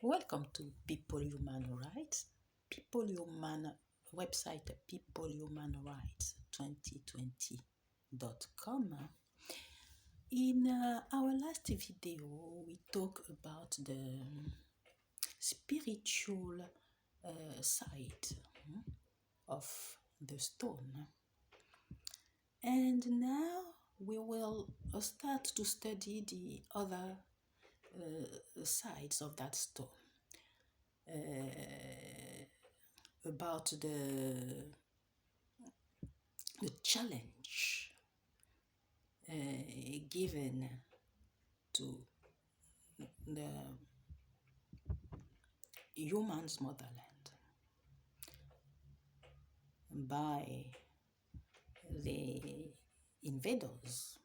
Welcome to People Human Rights. People Human website People Human Rights 2020.com. In our last video, we talked about the spiritual side of the stone. And now we will start to study the other sides of that stone. About the challenge given to the human's motherland by the invaders.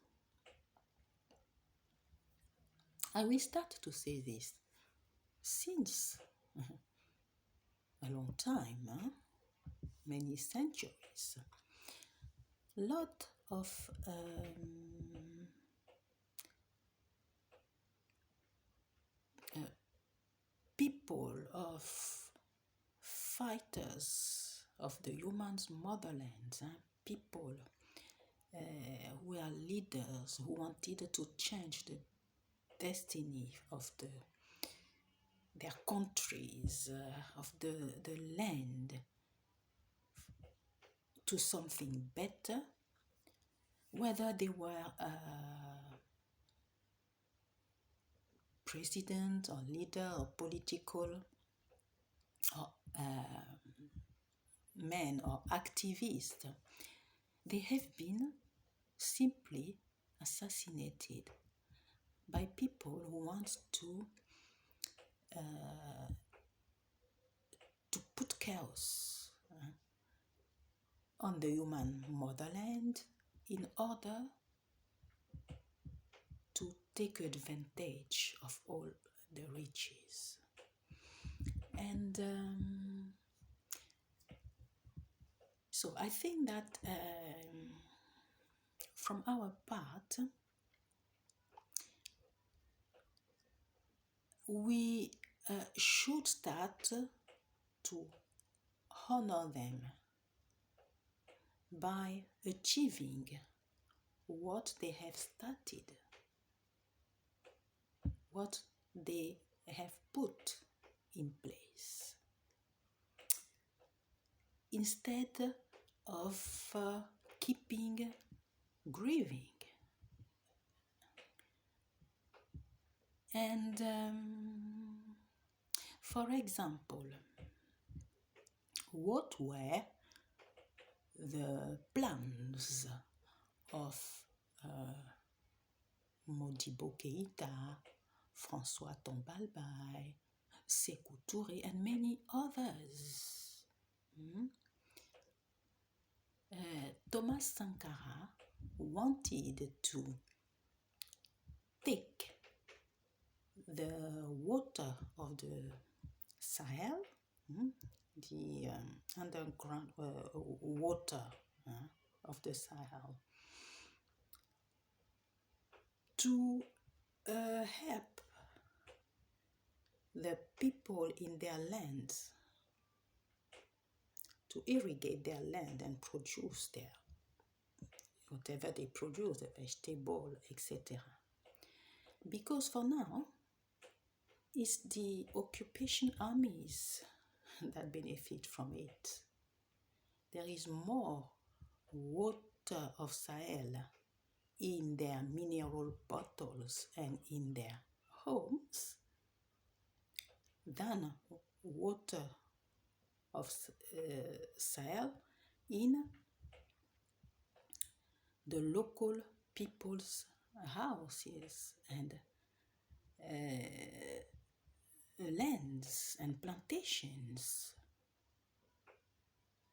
I will start to say this since a long time, many centuries, a lot of people, of fighters of the human's motherland, people who are leaders who wanted to change the destiny of their countries, of the land to something better, whether they were president or leader or political or men or activists, they have been simply assassinated by people who want to put chaos on the human motherland in order to take advantage of all the riches. And so I think that from our part, we should start to honor them by achieving what they have started, what they have put in place, instead of keeping grieving. And for example, what were the plans of Modibo Keïta, François Tombalbaye, Sékou Touré, and many others? Thomas Sankara wanted to take the water of the Sahel, the underground water of the Sahel, to help the people in their lands, to irrigate their land and produce their whatever they produce, the vegetable, etc. Because for now, it's the occupation armies that benefit from it. There is more water of Sahel in their mineral bottles and in their homes than water of Sahel in the local people's houses and lands and plantations.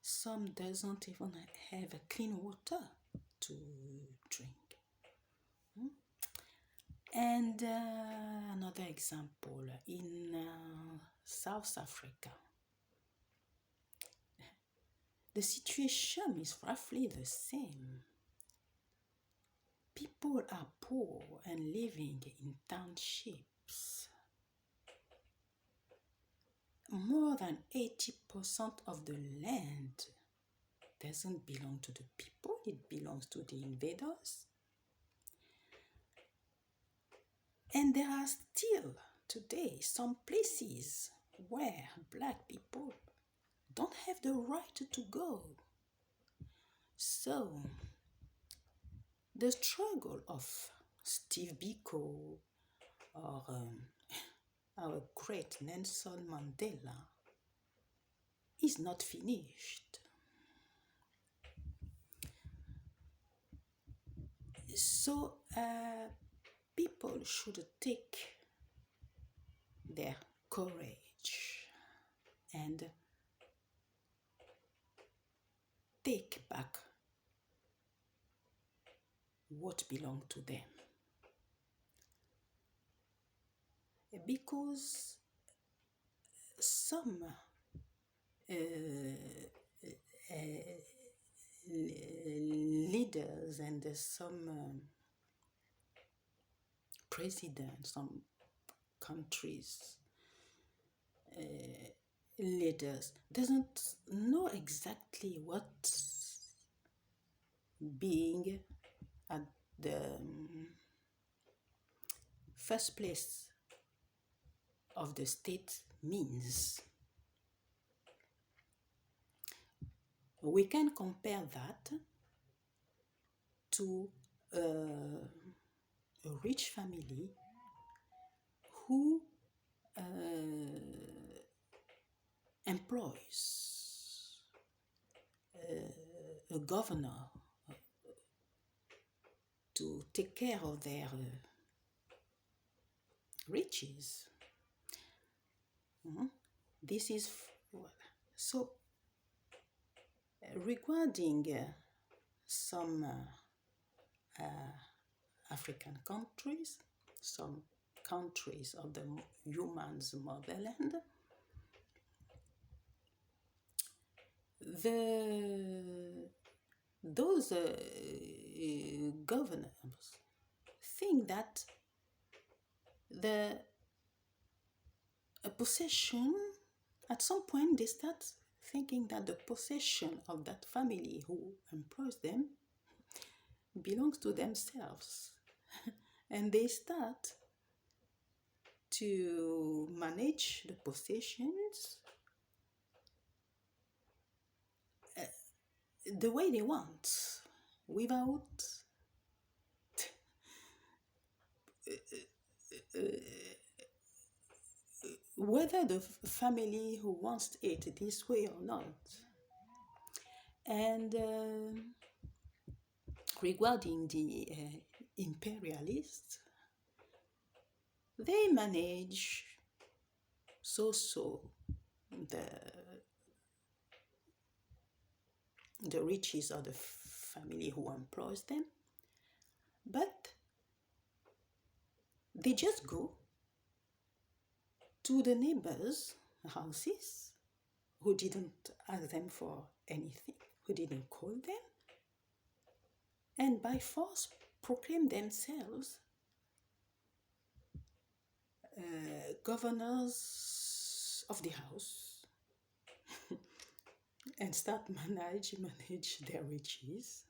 Some doesn't even have a clean water to drink. And another example, in South Africa, the situation is roughly the same. People are poor and living in townships. more than 80% of the land doesn't belong to the people, it belongs to the invaders. And there are still today some places where black people don't have the right to go. So, the struggle of Steve Biko or our great Nelson Mandela is not finished. So, people should take their courage and take back what belongs to them. Because some leaders and some presidents, some countries leaders doesn't know exactly what's being at the first place of the state means. We can compare that to a rich family who employs a governor to take care of their riches. This is so regarding some African countries, some countries of the human's motherland, those governors think that a possession, at some point they start thinking that the possession of that family who employs them belongs to themselves. And they start to manage the possessions the way they want, without whether the family who wants it this way or not. And regarding the imperialists, they manage so the riches of the family who employs them, but they just go to the neighbors' houses who didn't ask them for anything, who didn't call them, and by force proclaim themselves governors of the house and start manage their riches.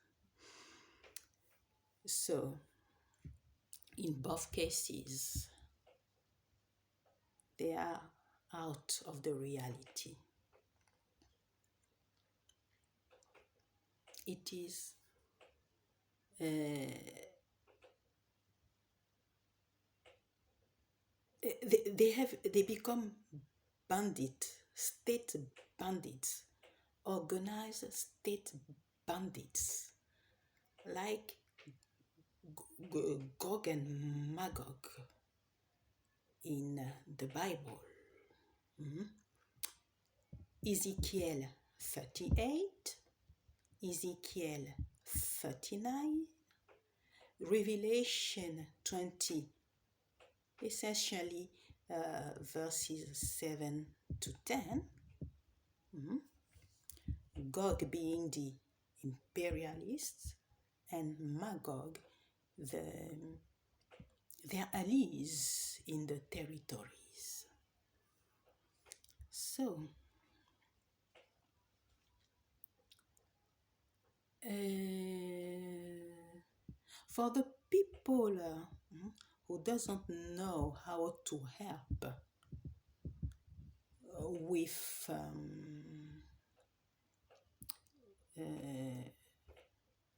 So, in both cases, they are out of the reality. It is they become state bandits, organized state bandits, like Gog and Magog in the Bible. Ezekiel 38, Ezekiel 39, Revelation 20, essentially verses 7 to 10. Gog being the imperialists and Magog their allies in the territories. So, for the people who doesn't know how to help with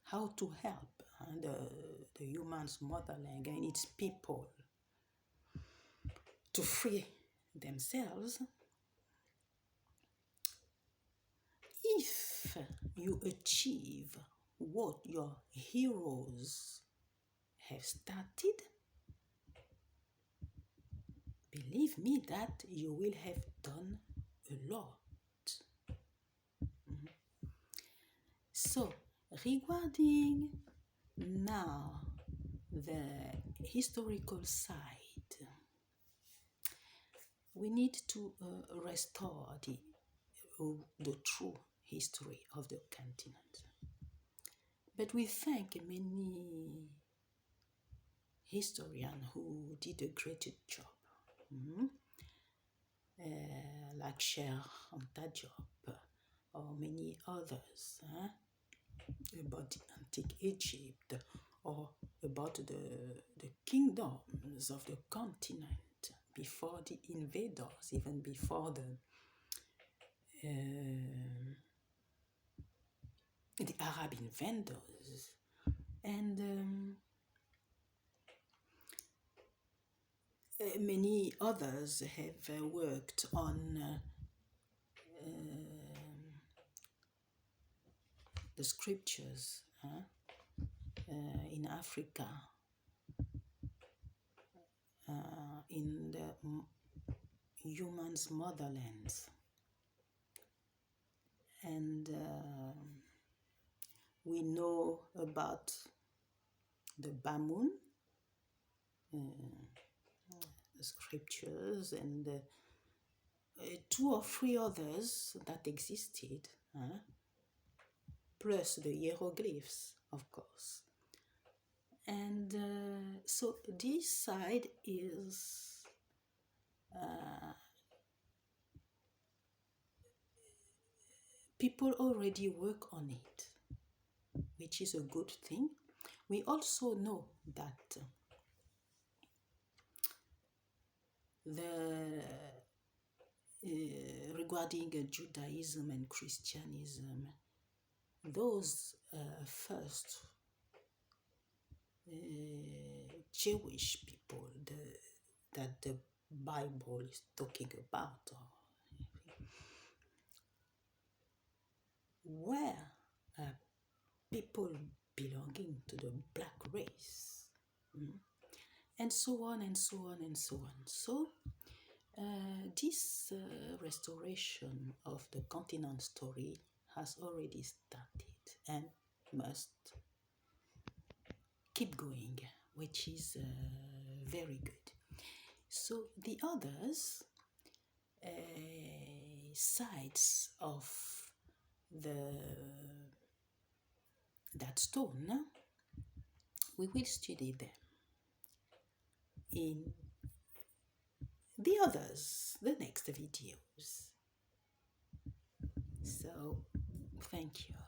how to help the human's motherland and its people to free themselves, if you achieve what your heroes have started, believe me that you will have done a lot. So, regarding now the historical side, we need to restore the true history of the continent. But we thank many historians who did a great job, like Cher Anta Diop or many others, about the antique Egypt or about the kingdoms of the continent before the invaders, even before the Arab invaders. And many others have worked on the scriptures in Africa, in the human's motherlands. And we know about the Bamun, the scriptures, and 2 or 3 others that existed, plus the hieroglyphs, of course. And so this side is people already work on it, which is a good thing. We also know that regarding Judaism and Christianism, those first Jewish people that the Bible is talking about were people belonging to the black race, and so on and so on and so on. So this restoration of the continent story has already started and must keep going, which is very good. So the others sides of that stone, we will study them in the others, the next videos. So, thank you.